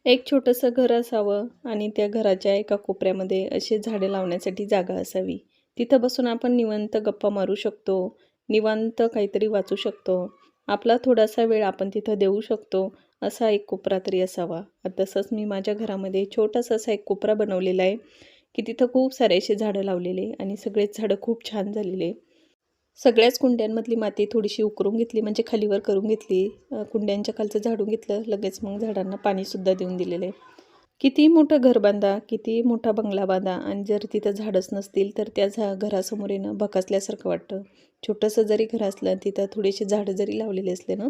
एक छोटंसं घर असावं आणि त्या घराच्या एका कोपऱ्यामध्ये अशी झाडे लावण्यासाठी जागा असावी. तिथं बसून आपण निवांत गप्पा मारू शकतो, निवांत काहीतरी वाचू शकतो. आपला थोडासा वेळ आपण तिथं देऊ शकतो, असा एक कोपरा तरी असावा. तसंच मी माझ्या घरामध्ये छोटासा असा एक कोपरा बनवलेला आहे, की तिथं खूप सारे असे झाडं लावलेले आणि सगळेच झाडं खूप छान झालेले. सगळ्याच कुंड्यांमधली माती थोडीशी उकरून घेतली, म्हणजे खालीवर करून घेतली. कुंड्यांच्या खालचं झाडून घेतलं. लगेच मग झाडांना पाणीसुद्धा देऊन दिलेलं आहे. कितीही मोठं घर बांधा, कितीही मोठा बंगला बांधा आणि जर तिथं झाडच नसतील तर त्या घरासमोर येणं भकासल्यासारखं वाटतं. छोटंसं जरी घर असलं, तिथं थोडीशी झाडं जरी लावलेली असले ना,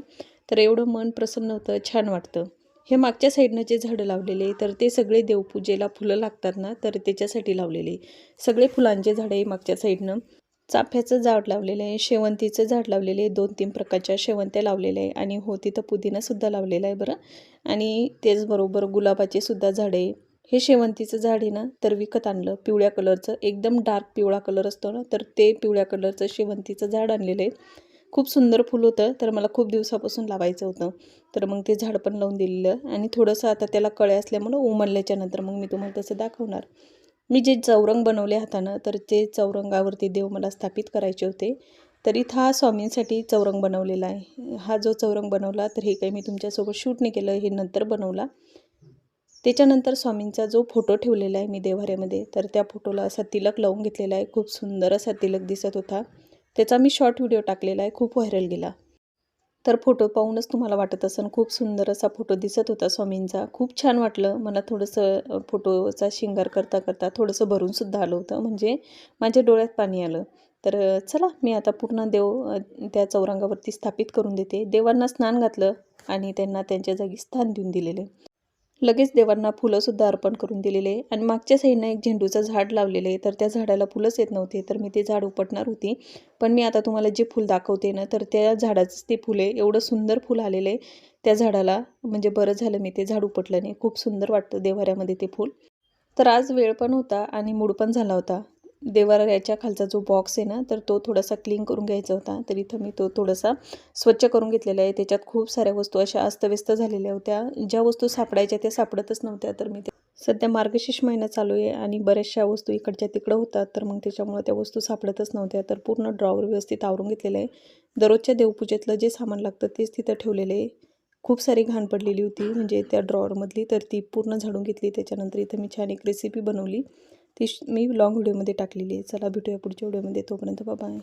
तर एवढं मन प्रसन्न होतं, छान वाटतं. हे मागच्या साईडनं जे झाडं लावलेले तर ते सगळे देवपूजेला फुलं लागतात ना, तर त्याच्यासाठी लावलेले. सगळे फुलांचे झाडे मागच्या साईडनं. चाफ्याचं झाड लावलेलं आहे, शेवंतीचं झाड लावलेले आहे, 2-3 प्रकारच्या शेवंत्या लावलेल्या आहे आणि हो तिथं पुदिनासुद्धा लावलेला आहे बरं. आणि त्याचबरोबर गुलाबाचे सुद्धा झाडे. हे शेवंतीचं झाड आहे ना, तर विकत आणलं पिवळ्या कलरचं, एकदम डार्क पिवळा कलर असतो ना, तर ते पिवळ्या कलरचं शेवंतीचं झाड आणलेलं आहे. खूप सुंदर फुल होतं, तर मला खूप दिवसापासून लावायचं होतं. तर मग ते झाड पण लावून दिलेलं आणि थोडंसं आता त्याला कळ्या असल्यामुळं उमलल्याच्या नंतर मग मी तुम्हाला तसं दाखवणार. मी जे चौरंग बनवले हातानं, तर ते चौरंगावरती देव मला स्थापित करायचे होते. तर इथं हा स्वामींसाठी चौरंग बनवलेला आहे. हा जो चौरंग बनवला, तर हे काही मी तुमच्यासोबत शूट नाही केलं, हे नंतर बनवला. त्याच्यानंतर स्वामींचा जो फोटो ठेवलेला आहे मी देव्हाऱ्यामध्ये, तर त्या फोटोला असा तिलक लावून घेतलेला आहे. खूप सुंदर असा तिलक दिसत होता. त्याचा मी शॉर्ट व्हिडिओ टाकलेला आहे, खूप व्हायरल गेला. तर फोटो पाहूनच तुम्हाला वाटत असेल खूप सुंदर असा फोटो दिसत होता स्वामींचा. खूप छान वाटलं मला. थोडंसं फोटोचा शृंगार करता करता थोडंसं भरूनसुद्धा आलं होतं, म्हणजे माझ्या डोळ्यात पाणी आलं. तर चला मी आता पूर्ण देव त्या चौरंगावरती स्थापित करून देते. देवांना स्नान घातलं आणि त्यांना त्यांच्या जागी स्थान देऊन दिलेले. लगेच देवांना फुलंसुद्धा अर्पण करून दिलेले आणि मागच्या साईडनं एक झेंडूचं झाड लावलेले, तर त्या झाडाला फुलंच येत नव्हते, तर मी ते झाड उपटणार होती. पण मी आता तुम्हाला जे फुल दाखवते ना, तर त्या झाडाचंच ते फुल आहे. एवढं सुंदर फुल आलेलं आहे त्या झाडाला, म्हणजे बरं झालं मी ते झाड उपटलं नाही. खूप सुंदर वाटतं देव्हाऱ्यामध्ये ते फुल. तर आज वेळ पण होता आणि मूड पण झाला होता. देव्हाऱ्याच्या खालचा जो बॉक्स आहे ना, तर तो थोडासा क्लीन करून घ्यायचा होता. तर इथं मी तो थोडासा स्वच्छ करून घेतलेला आहे. त्याच्यात खूप साऱ्या वस्तू अशा अस्तव्यस्त झालेल्या होत्या. ज्या वस्तू सापडायच्या त्या सापडतच नव्हत्या. तर मी सध्या मार्गशीर्ष महिना चालू आहे आणि बऱ्याचशा वस्तू इकडच्या तिकडं होतात. तर मग त्याच्यामुळे त्या वस्तू सापडतच नव्हत्या. तर पूर्ण ड्रॉवर व्यवस्थित आवरून घेतलेलं आहे. दररोजच्या देवपूजेतलं जे सामान लागतं तेच तिथं ठेवलेलं आहे. खूप सारी घाण पडलेली होती म्हणजे त्या ड्रॉवरमधली, तर ती पूर्ण झाडून घेतली. त्याच्यानंतर इथं मी छान एक रेसिपी बनवली. ती मी लॉंग व्हिडिओमध्ये टाकलेली आहे. चला भेटूया पुढच्या व्हिडिओमध्ये. तोपर्यंत बाय.